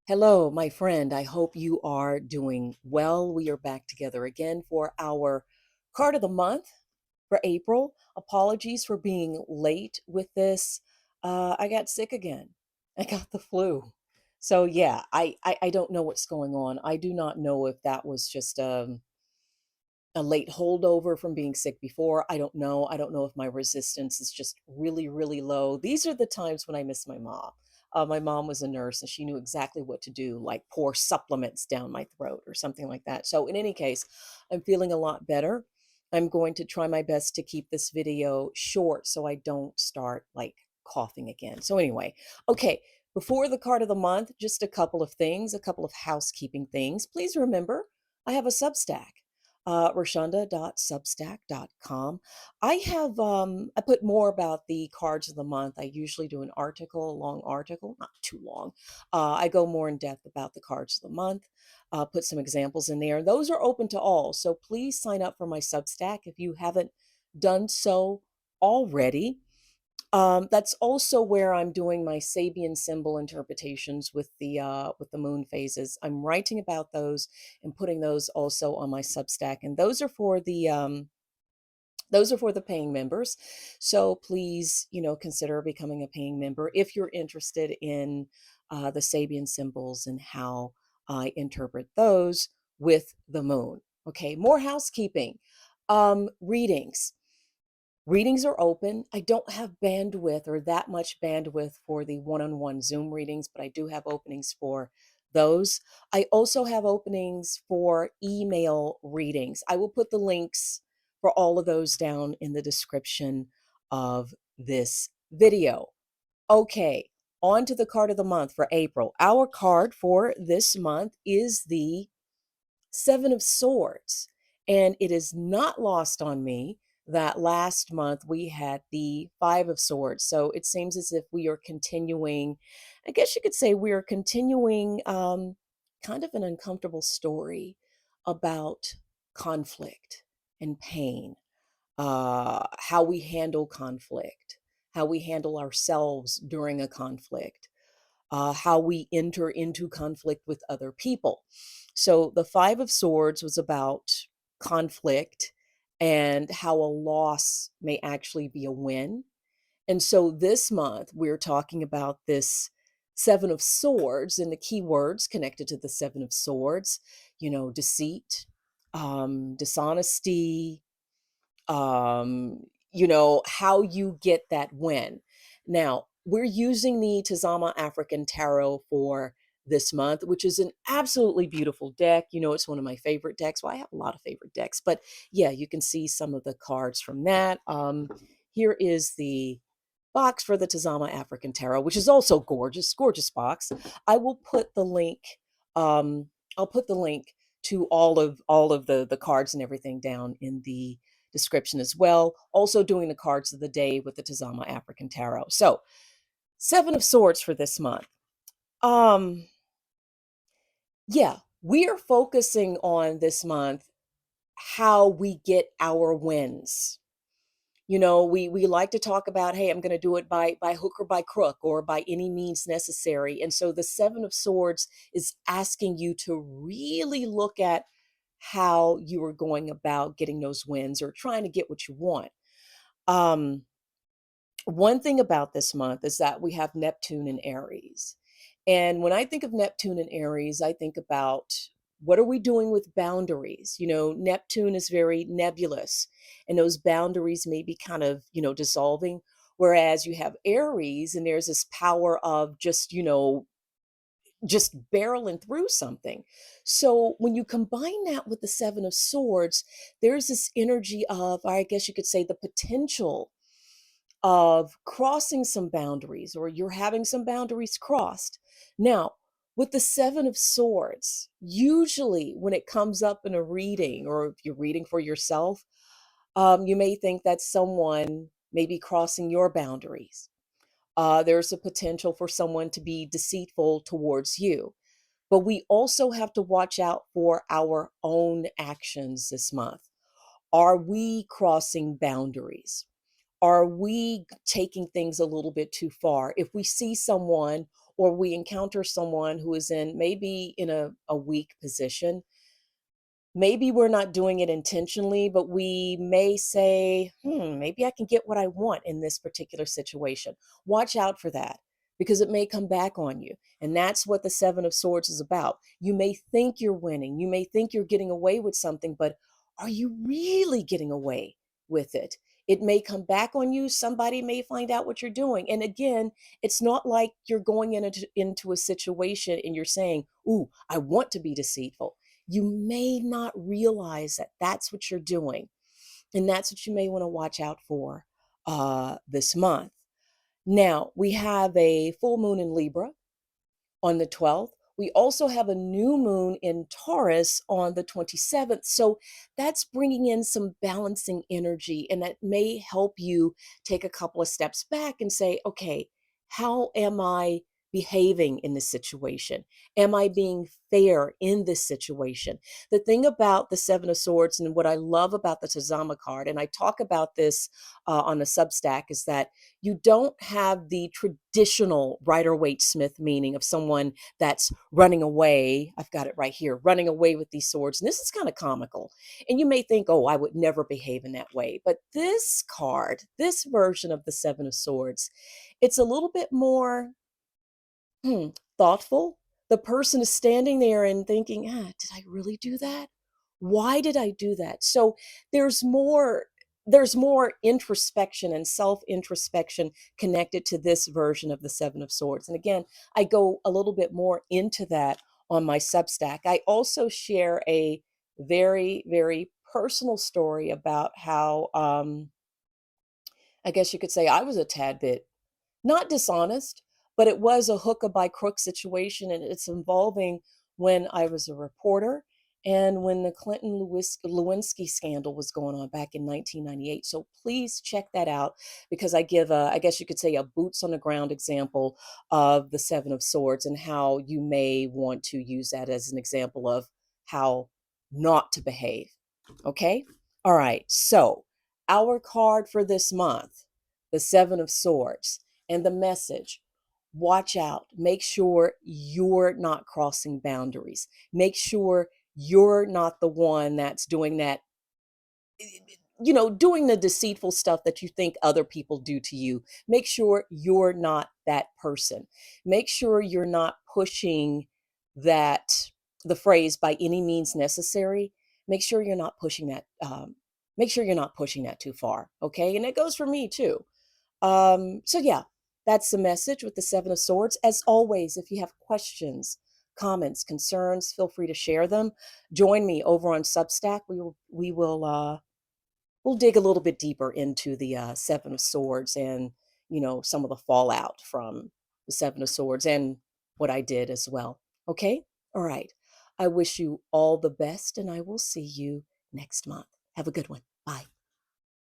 Hello, my friend. I hope you are doing well. We are back together again for our card of the month for April. Apologies for being late with this. I got sick again. I got the flu. So yeah, I don't know what's going on. I do not know if that was just a late holdover from being sick before. I don't know. I don't know if my resistance is just really, really low. These are the times when I miss my mom. My mom was a nurse and she knew exactly what to do, like pour supplements down my throat or something like that. So, in any case, I'm feeling a lot better. I'm going to try my best to keep this video short so I don't start like coughing again. So, anyway, okay, before the card of the month, just a couple of things, a couple of housekeeping things. Please remember, I have a Substack rashonda.substack.com. I put more about the cards of the month. I usually do an article, a long article, not too long. I go more in depth about the cards of the month, put some examples in there. Those are open to all. So please sign up for my Substack if you haven't done so already. That's also where I'm doing my Sabian symbol interpretations with the moon phases. I'm writing about those and putting those also on my Substack, and those are for the paying members. So please, consider becoming a paying member if you're interested in the Sabian symbols and how I interpret those with the moon. Okay, more housekeeping. Readings. Readings are open. I don't have bandwidth or that much bandwidth for the one-on-one Zoom readings, but I do have openings for those. I also have openings for email readings. I will put the links for all of those down in the description of this video. Okay, on to the card of the month for April. Our card for this month is the Seven of Swords. And it is not lost on me that last month we had the Five of Swords. So it seems as if we are continuing, I guess you could say we are continuing kind of an uncomfortable story about conflict and pain, how we handle conflict, how we handle ourselves during a conflict, how we enter into conflict with other people. So the Five of Swords was about conflict and how a loss may actually be a win. And so this month, we're talking about this Seven of Swords and the key words connected to the Seven of Swords, deceit, dishonesty, how you get that win. Now, we're using the Tazama African Tarot for this month, which is an absolutely beautiful deck. It's one of my favorite decks. Well, I have a lot of favorite decks, but yeah, you can see some of the cards from that. Here is the box for the Tazama African Tarot, which is also gorgeous, gorgeous box. I will put the link. I'll put the link to all of the cards and everything down in the description as well. Also doing the cards of the day with the Tazama African Tarot. So, Seven of Swords for this month. Um, yeah, we are focusing on this month how we get our wins. We like to talk about, hey, I'm going to do it by hook or by crook or by any means necessary. And so the Seven of Swords is asking you to really look at how you are going about getting those wins or trying to get what you want. Um, One thing about this month is that we have Neptune and Aries. And when I think of Neptune and Aries, I think about what are we doing with boundaries? Neptune is very nebulous, and those boundaries may be kind of, dissolving. Whereas you have Aries, and there's this power of just barreling through something. So when you combine that with the Seven of Swords, there's this energy of, I guess you could say, the potential of crossing some boundaries, or you're having some boundaries crossed. Now, with the Seven of Swords, usually when it comes up in a reading, or if you're reading for yourself, you may think that someone may be crossing your boundaries. There's a potential for someone to be deceitful towards you. But we also have to watch out for our own actions this month. Are we crossing boundaries? Are we taking things a little bit too far? If we see someone or we encounter someone who is in maybe in a weak position, maybe we're not doing it intentionally, but we may say, maybe I can get what I want in this particular situation. Watch out for that because it may come back on you. And that's what the Seven of Swords is about. You may think you're winning, you may think you're getting away with something, but are you really getting away with it? It may come back on you. Somebody may find out what you're doing. And again, it's not like you're going into a situation and you're saying, ooh, I want to be deceitful. You may not realize that that's what you're doing. And that's what you may want to watch out for this month. Now, we have a full moon in Libra on the 12th. We also have a new moon in Taurus on the 27th. So that's bringing in some balancing energy, and that may help you take a couple of steps back and say, okay, how am I behaving in this situation? Am I being fair in this situation? The thing about the Seven of Swords and what I love about the Tazama card, and I talk about this on a Substack, is that you don't have the traditional Rider-Waite-Smith meaning of someone that's running away. I've got it right here, running away with these swords. And this is kind of comical. And you may think, oh, I would never behave in that way. But this card, this version of the Seven of Swords, it's a little bit more thoughtful. The person is standing there and thinking, did I really do that? Why did I do that? So there's more there's more introspection and self-introspection connected to this version of the Seven of Swords. And again, I go a little bit more into that on my Substack. I also share a very, very personal story about how I guess you could say I was a tad bit not dishonest, but it was a hook by crook situation, and it's involving when I was a reporter and when the Clinton Lewinsky scandal was going on back in 1998. So please check that out because I give a, I guess you could say, a boots on the ground example of the Seven of Swords and how you may want to use that as an example of how not to behave. Okay. All right. So our card for this month, the Seven of Swords. And the message, watch out. Make sure you're not crossing boundaries. Make sure you're not the one that's doing that, doing the deceitful stuff that you think other people do to you. Make sure you're not that person. Make sure you're not pushing that, the phrase, by any means necessary. Make sure you're not pushing that. Make sure you're not pushing that too far. Okay. And it goes for me too. So yeah, that's the message with the Seven of Swords. As always, if you have questions, comments, concerns, feel free to share them. Join me over on Substack. We'll dig a little bit deeper into the Seven of Swords and some of the fallout from the Seven of Swords and what I did as well. Okay? All right. I wish you all the best, and I will see you next month. Have a good one. Bye.